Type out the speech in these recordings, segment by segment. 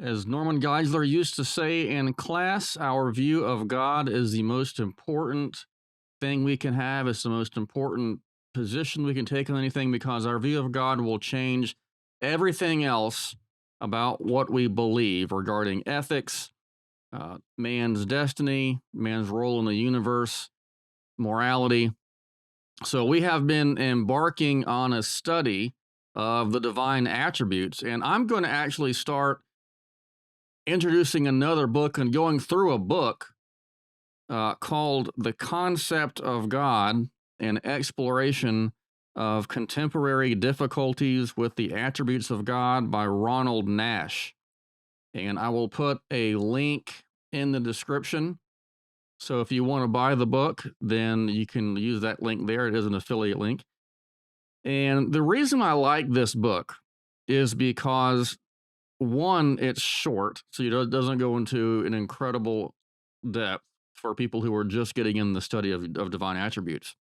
As Norman Geisler used to say in class, our view of God is the most important thing we can have. It's the most important position we can take on anything because our view of God will change everything else about what we believe regarding ethics, man's destiny, man's role in the universe, morality. So we have been embarking on a study of the divine attributes, and I'm going to actually start introducing another book and going through a book called The Concept of God, an exploration of contemporary difficulties with the attributes of God by Ronald Nash. And I will put a link in the description. So if you want to buy the book, then you can use that link there. It is an affiliate link. And the reason I like this book is because one, it's short, so it doesn't go into an incredible depth for people who are just getting in the study of divine attributes.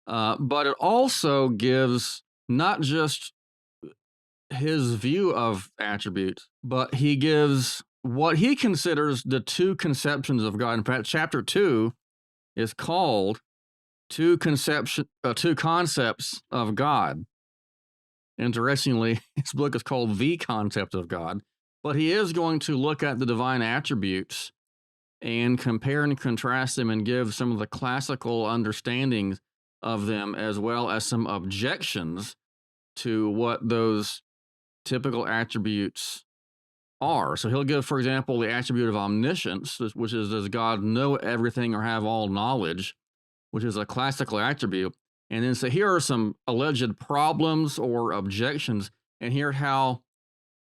But it also gives not just his view of attributes, but he gives what he considers the two conceptions of God. In fact, chapter 2 is called Two Concepts of God. Interestingly, his book is called The Concept of God, but he is going to look at the divine attributes and compare and contrast them and give some of the classical understandings of them, as well as some objections to what those typical attributes are. So he'll give, for example, the attribute of omniscience, which is, does God know everything or have all knowledge, which is a classical attribute. And then say, here are some alleged problems or objections, and here's how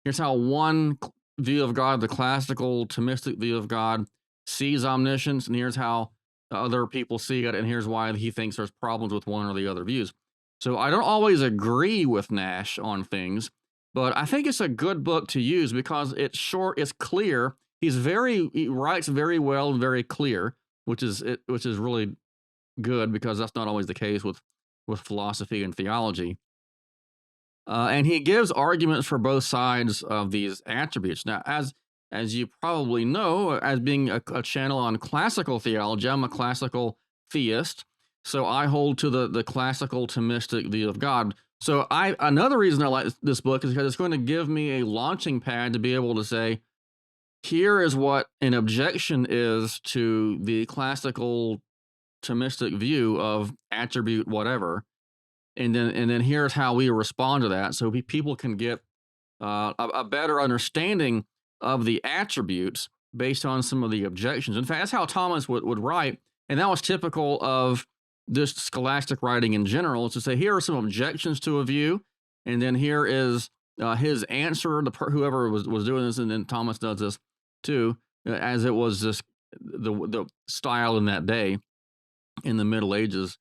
one view of God, the classical Thomistic view of God, sees omniscience, and here's how other people see it, and here's why he thinks there's problems with one or the other views. So I don't always agree with Nash on things, but I think it's a good book to use because it's short, it's clear. He writes very well and very clear, which is really good because that's not always the case with philosophy and theology. And he gives arguments for both sides of these attributes. Now, as you probably know, as being a channel on classical theology, I'm a classical theist, so I hold to the classical Thomistic view of God. So another reason I like this book is because it's going to give me a launching pad to be able to say, here is what an objection is to the classical Thomistic view of attribute whatever, and then here's how we respond to that, so people can get a better understanding of the attributes based on some of the objections. In fact, that's how Thomas would write, and that was typical of this scholastic writing in general, is to say, here are some objections to a view, and then here is his answer, whoever was doing this, and then Thomas does this too, as it was the style in that day in the Middle Ages.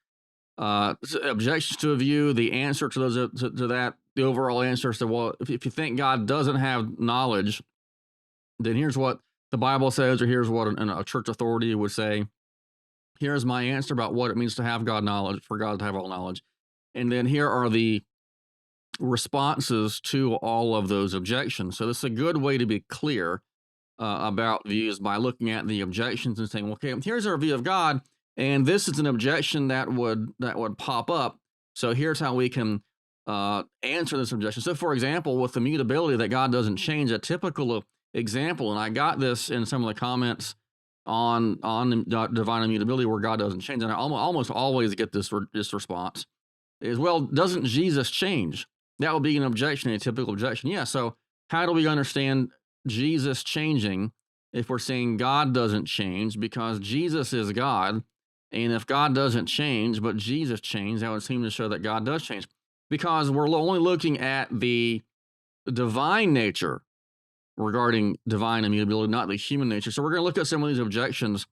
Objections to a view, the answer to those to that, the overall answer is to, well, if you think God doesn't have knowledge, then here's what the Bible says, or here's what a church authority would say. Here's my answer about what it means to have God knowledge, for God to have all knowledge. And then here are the responses to all of those objections. So this is a good way to be clear about views by looking at the objections and saying, okay, here's our view of God, and this is an objection that would pop up. So here's how we can answer this objection. So, for example, with the mutability that God doesn't change, a typical example, and I got this in some of the comments on divine immutability where God doesn't change, and I almost always get this response is, well, doesn't Jesus change? That would be an objection, a typical objection. Yeah. So how do we understand Jesus changing if we're saying God doesn't change? Because Jesus is God. And if God doesn't change, but Jesus changed, that would seem to show that God does change. Because we're only looking at the divine nature regarding divine immutability, not the human nature. So we're going to look at some of these objections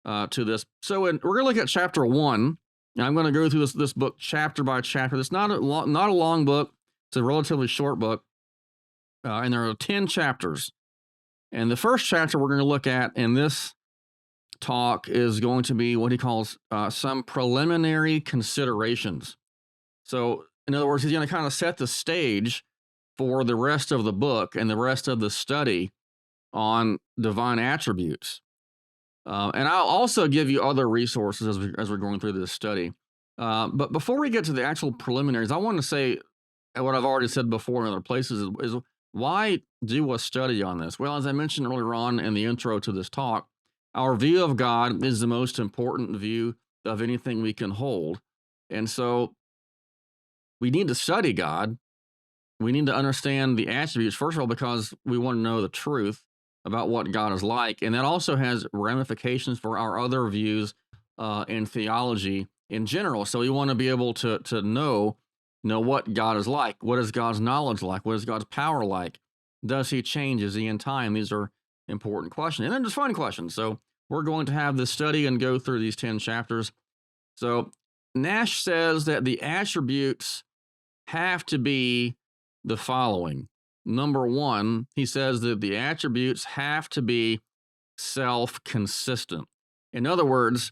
to this. So we're going to look at chapter 1. And I'm going to go through this book chapter by chapter. It's not a long book. It's a relatively short book. And there are 10 chapters. And the first chapter we're going to look at in this talk is going to be what he calls some preliminary considerations. So, in other words, he's going to kind of set the stage for the rest of the book and the rest of the study on divine attributes. And I'll also give you other resources as we're going through this study. But before we get to the actual preliminaries, I want to say what I've already said before in other places is why do a study on this? Well, as I mentioned earlier on in the intro to this talk, our view of God is the most important view of anything we can hold. And so we need to study God. We need to understand the attributes, first of all, because we want to know the truth about what God is like. And that also has ramifications for our other views in theology in general. So we want to be able to know what God is like. What is God's knowledge like? What is God's power like? Does he change? Is he in time? These are important questions. And then just fun questions. So we're going to have this study and go through these 10 chapters. So Nash says that the attributes have to be the following. Number one, he says that the attributes have to be self-consistent. In other words,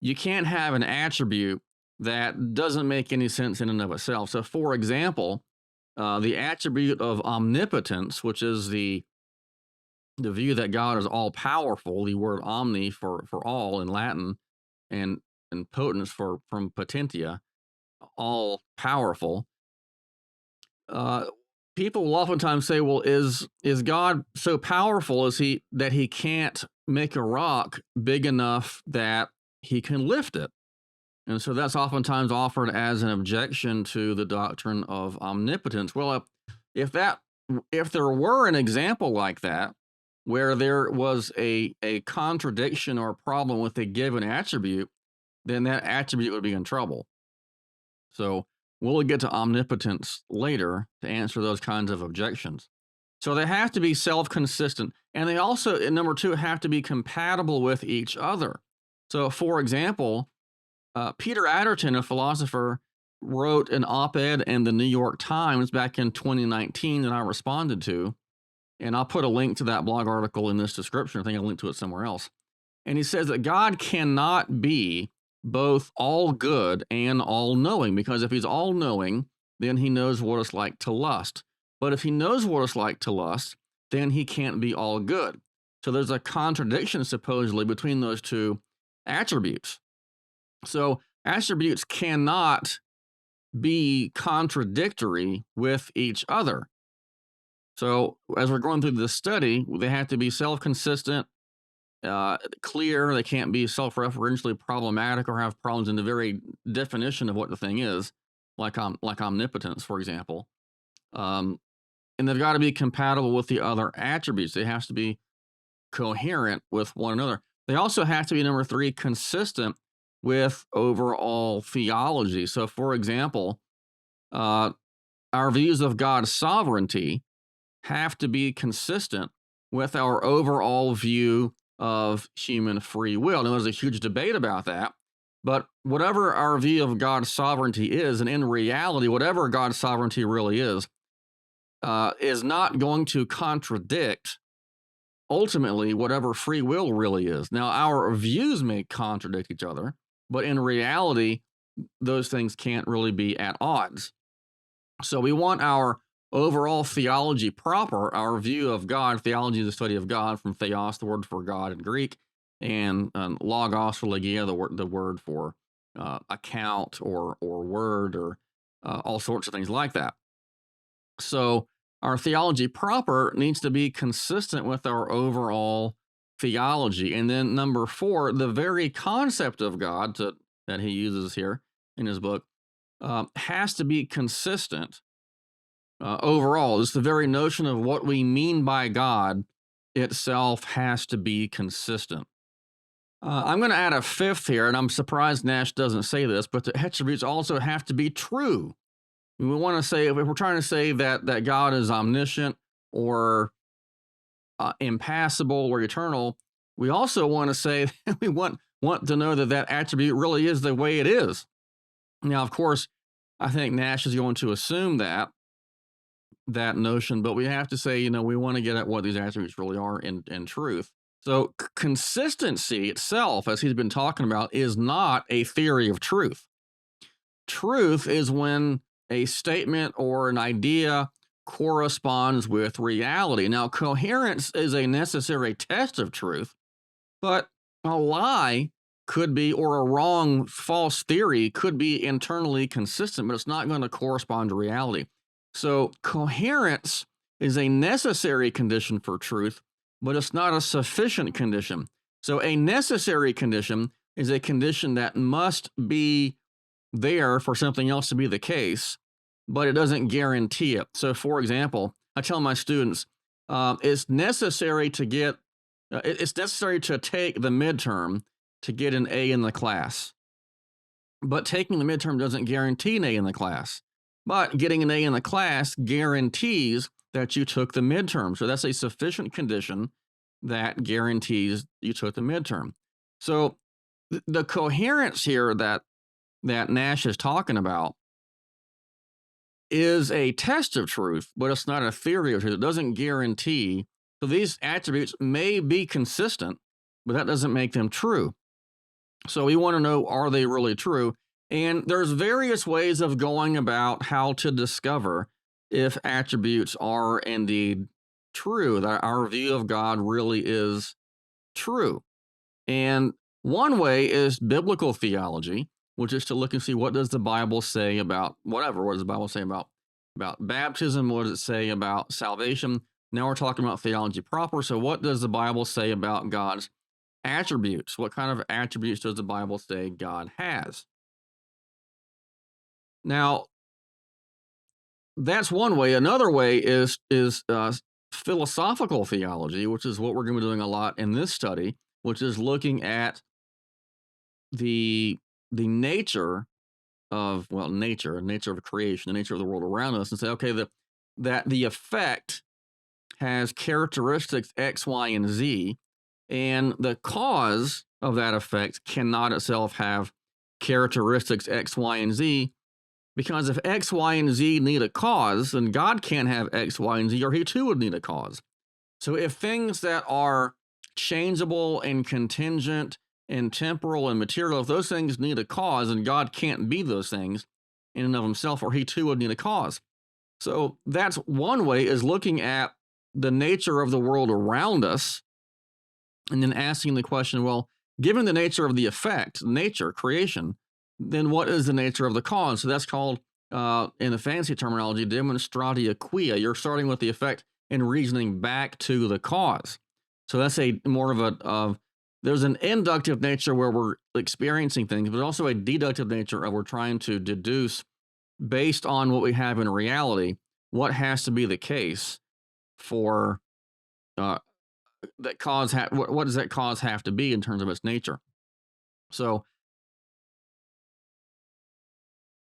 you can't have an attribute that doesn't make any sense in and of itself. So, for example, the attribute of omnipotence, which is the view that God is all-powerful, the word omni for all in Latin, and potens from potentia, all-powerful. People will oftentimes say, well, is God so powerful that he can't make a rock big enough that he can lift it? And so that's oftentimes offered as an objection to the doctrine of omnipotence. Well, if there were an example like that, where there was a contradiction or a problem with a given attribute, then that attribute would be in trouble. So we'll get to omnipotence later to answer those kinds of objections. So they have to be self-consistent, and they also, number two, have to be compatible with each other. So, for example, Peter Adderton, a philosopher, wrote an op-ed in the New York Times back in 2019 that I responded to, and I'll put a link to that blog article in this description. I think I'll link to it somewhere else. And he says that God cannot be both all good and all knowing, because if he's all knowing, then he knows what it's like to lust. But if he knows what it's like to lust, then he can't be all good. So there's a contradiction supposedly between those two attributes. So attributes cannot be contradictory with each other. So as we're going through this study, they have to be self-consistent, clear. They can't be self-referentially problematic or have problems in the very definition of what the thing is, like omnipotence, for example. And they've got to be compatible with the other attributes. They have to be coherent with one another. They also have to be, number three, consistent with overall theology. So, for example, our views of God's sovereignty have to be consistent with our overall view of human free will. Now, there's a huge debate about that, but whatever our view of God's sovereignty is, and in reality, whatever God's sovereignty really is not going to contradict, ultimately, whatever free will really is. Now, our views may contradict each other, but in reality, those things can't really be at odds. So we want our overall theology proper, our view of God. Theology is the study of God, from theos, the word for God in Greek, and logos or logia, the word for account or word, or all sorts of things like that. So our theology proper needs to be consistent with our overall theology. And then number four, the very concept of God that he uses here in his book has to be consistent overall. It's the very notion of what we mean by God itself has to be consistent. I'm going to add a fifth here, and I'm surprised Nash doesn't say this, but the attributes also have to be true. We want to say, if we're trying to say that God is omniscient or impassible or eternal, we also want to say that we want to know that attribute really is the way it is. Now, of course, I think Nash is going to assume that notion, but we have to say, we want to get at what these attributes really are in truth. So consistency itself, as he's been talking about, is not a theory of truth. Truth is when a statement or an idea corresponds with reality. Now, coherence is a necessary test of truth, but a lie could be, or a wrong, false theory could be internally consistent, but it's not going to correspond to reality. So, coherence is a necessary condition for truth, but it's not a sufficient condition. So, a necessary condition is a condition that must be there for something else to be the case, but it doesn't guarantee it. So, for example, I tell my students, it's necessary to get, it's necessary to take the midterm to get an A in the class, but taking the midterm doesn't guarantee an A in the class. But getting an A in the class guarantees that you took the midterm. So that's a sufficient condition that guarantees you took the midterm. So the coherence here that Nash is talking about is a test of truth, but it's not a theory of truth. It doesn't guarantee. So these attributes may be consistent, but that doesn't make them true. So we want to know, are they really true? And there's various ways of going about how to discover if attributes are indeed true, that our view of God really is true. And one way is biblical theology, which is to look and see, what does the Bible say about whatever. What does the Bible say about baptism? What does it say about salvation? Now we're talking about theology proper. So what does the Bible say about God's attributes? What kind of attributes does the Bible say God has? Now, that's one way. Another way is philosophical theology, which is what we're going to be doing a lot in this study, which is looking at the nature of nature of creation, the nature of the world around us, and say, okay, that the effect has characteristics X, Y, and Z, and the cause of that effect cannot itself have characteristics X, Y, and Z, because if X, Y, and Z need a cause, then God can't have X, Y, and Z, or he too would need a cause. So if things that are changeable and contingent and temporal and material, if those things need a cause, and God can't be those things in and of himself, or he too would need a cause. So that's one way, is looking at the nature of the world around us and then asking the question, well, given the nature of the effect, nature, creation, then what is the nature of the cause? So that's called, in the fancy terminology, demonstratia quia. You're starting with the effect and reasoning back to the cause. So that's a more of there's an inductive nature where we're experiencing things, but also a deductive nature of we're trying to deduce, based on what we have in reality, what has to be the case for that cause. What does that cause have to be in terms of its nature? So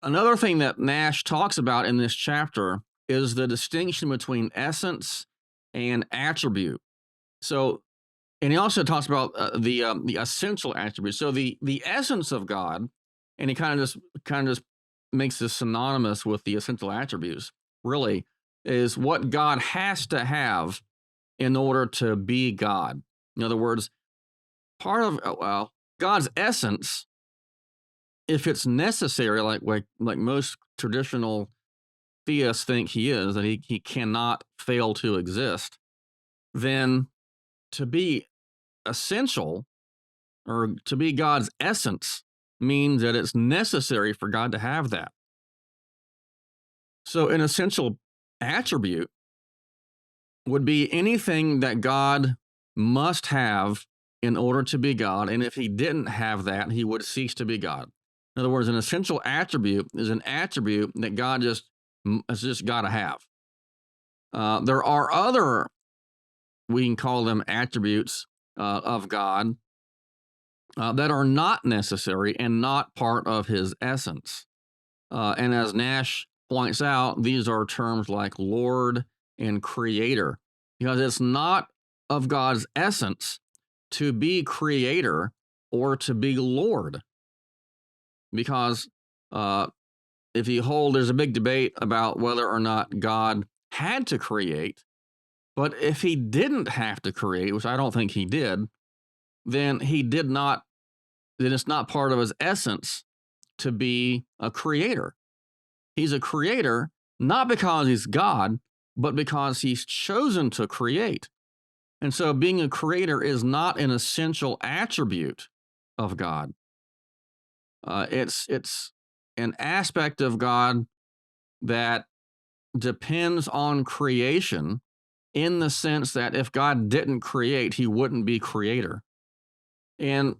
another thing that Nash talks about in this chapter is the distinction between essence and attribute. So, and he also talks about the essential attributes. So the essence of God, and he kind of just makes this synonymous with the essential attributes, really, is what God has to have in order to be God. In other words, part of God's essence, if it's necessary, like most traditional theists think he is, that he cannot fail to exist, then to be essential, or to be God's essence, means that it's necessary for God to have that. So an essential attribute would be anything that God must have in order to be God, and if he didn't have that, he would cease to be God. In other words, an essential attribute is an attribute that God has just got to have. There are other, we can call them attributes of God that are not necessary and not part of his essence. And as Nash points out, these are terms like Lord and Creator, because it's not of God's essence to be Creator or to be Lord. Because if you hold, there's a big debate about whether or not God had to create, but if he didn't have to create, which I don't think he did, then it's not part of his essence to be a creator. He's a creator not because he's God, but because he's chosen to create. And so being a creator is not an essential attribute of God. It's an aspect of God that depends on creation, in the sense that if God didn't create, he wouldn't be creator. And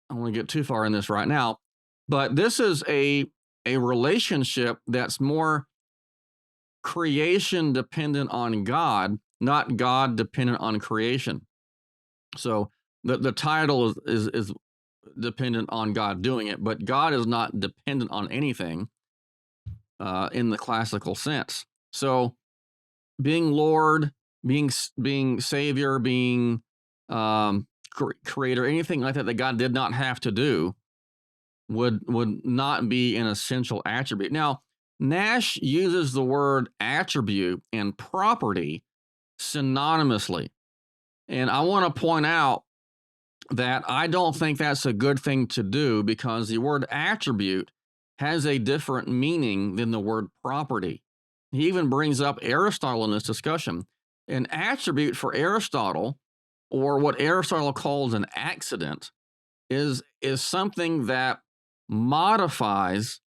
I don't want to get too far in this right now, but this is a relationship that's more creation dependent on God, not God dependent on creation. So the title is dependent on God doing it, but God is not dependent on anything in the classical sense. So being Lord, being Savior, being creator, anything like that that God did not have to do would not be an essential attribute. Now, Nash uses the word attribute and property synonymously. And I want to point out that I don't think that's a good thing to do, because the word attribute has a different meaning than the word property. He even brings up Aristotle in this discussion. An attribute for Aristotle, or what Aristotle calls an accident, is something that modifies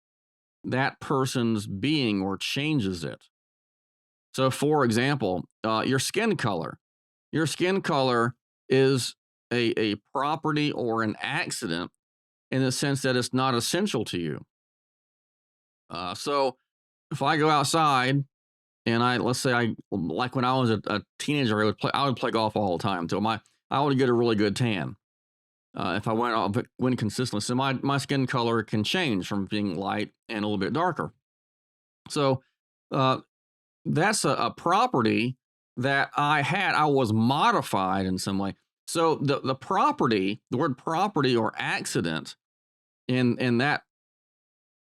that person's being or changes it. So, for example, your skin color. Your skin color is a property or an accident in the sense that it's not essential to you. So, if I go outside and let's say like when I was a teenager, I would play golf all the time. So I would get a really good tan. If I went consistently, so my skin color can change from being light and a little bit darker. So that's a property that I was modified in some way. So the property, the word property or accident, in that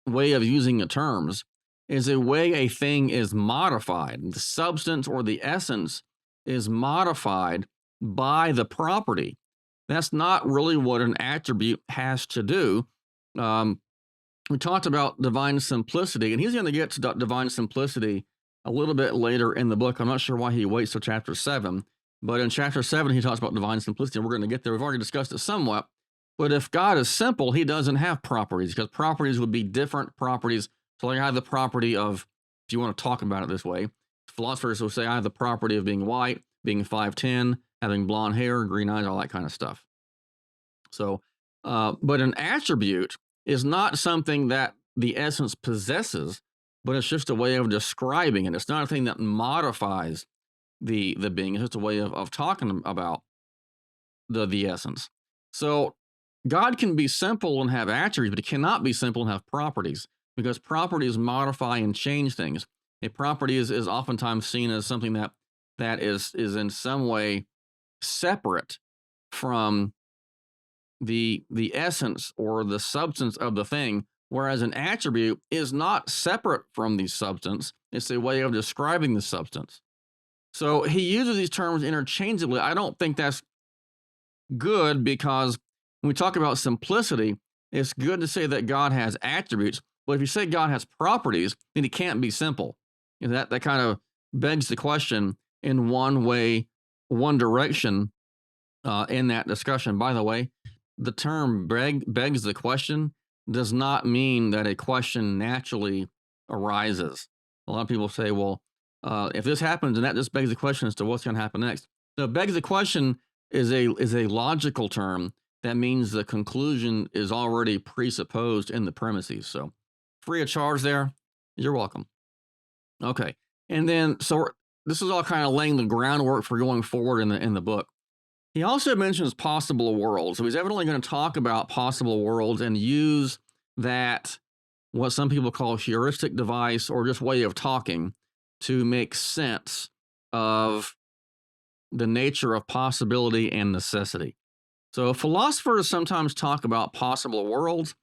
way of using the terms, is a way a thing is modified. The substance or the essence is modified by the property. That's not really what an attribute has to do. We talked about divine simplicity, and he's going to get to divine simplicity a little bit later in the book. I'm not sure why he waits till chapter 7, but in chapter 7, he talks about divine simplicity, and we're going to get there. We've already discussed it somewhat. But if God is simple, he doesn't have properties, because properties would be different properties. So like I have the property of, if you want to talk about it this way, philosophers will say I have the property of being white, being 5'10", having blonde hair, green eyes, all that kind of stuff. So, but an attribute is not something that the essence possesses, but it's just a way of describing it. It's not a thing that modifies the being. It's just a way of talking about the essence. So God can be simple and have attributes, but he cannot be simple and have properties, because properties modify and change things. A property is oftentimes seen as something that is in some way separate from the essence or the substance of the thing, whereas an attribute is not separate from the substance. It's a way of describing the substance. So he uses these terms interchangeably. I don't think that's good, because when we talk about simplicity, it's good to say that God has attributes, but if you say God has properties, then he can't be simple. And that kind of begs the question in one way, one direction in that discussion. By the way, the term begs the question does not mean that a question naturally arises. A lot of people say, well, if this happens, then that just begs the question as to what's going to happen next. So begs the question is a logical term that means the conclusion is already presupposed in the premises. So free of charge there. You're welcome. Okay. And then, so this is all kind of laying the groundwork for going forward in the book. He also mentions possible worlds. So he's evidently going to talk about possible worlds and use that, what some people call heuristic device or just way of talking, to make sense of the nature of possibility and necessity. So philosophers sometimes talk about possible worlds,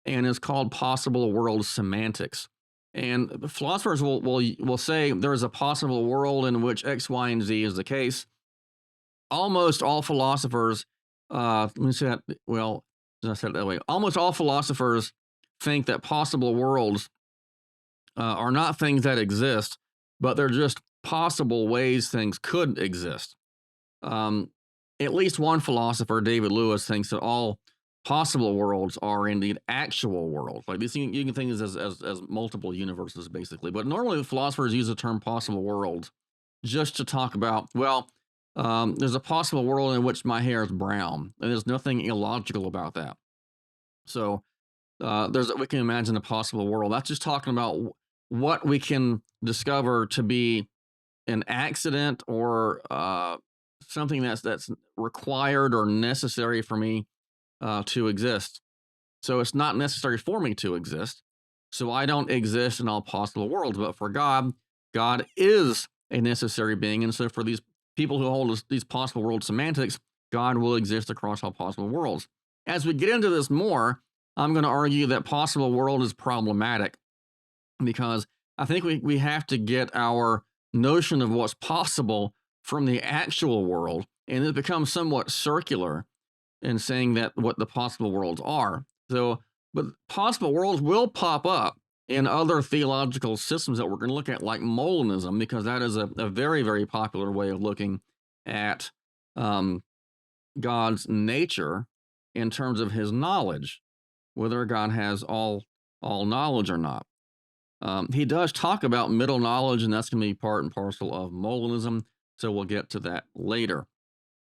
and it's called possible world semantics. And philosophers will say there is a possible world in which X, Y, and Z is the case. Almost all philosophers, let me say that, well, I said it that way. Almost all philosophers think that possible worlds are not things that exist, but they're just possible ways things could exist. Um, at least one philosopher, David Lewis, thinks that all possible worlds are indeed actual worlds. Like this, you can think of this as multiple universes, basically. But normally, philosophers use the term possible worlds just to talk about, well, there's a possible world in which my hair is brown, and there's nothing illogical about that. So we can imagine a possible world. That's just talking about what we can discover to be an accident or something that's required or necessary for me to exist. So it's not necessary for me to exist. So I don't exist in all possible worlds. But for God, God is a necessary being. And so for these people who hold these possible world semantics, God will exist across all possible worlds. As we get into this more, I'm going to argue that possible world is problematic because I think we have to get our notion of what's possible from the actual world, and it becomes somewhat circular in saying that what the possible worlds are. So, but possible worlds will pop up in other theological systems that we're going to look at, like Molinism, because that is a very, very popular way of looking at God's nature in terms of his knowledge, whether God has all knowledge or not. He does talk about middle knowledge, and that's going to be part and parcel of Molinism. So we'll get to that later.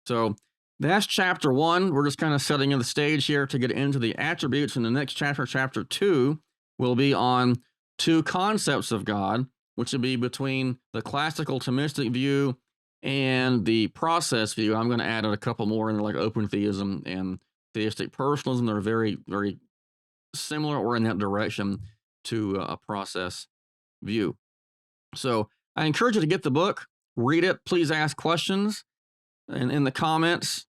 So that's chapter 1. We're just kind of setting the stage here to get into the attributes. In the next chapter, chapter 2, will be on two concepts of God, which would be between the classical Thomistic view and the process view. I'm going to add a couple more in there, like open theism and theistic personalism. They're very, very similar or in that direction to a process view. So I encourage you to get the book, read it. Please ask questions in the comments.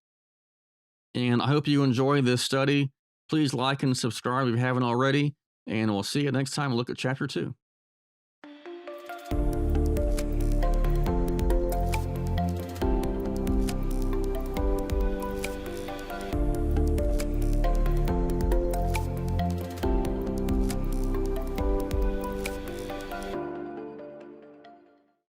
And I hope you enjoy this study. Please like and subscribe if you haven't already. And we'll see you next time. Look at chapter 2.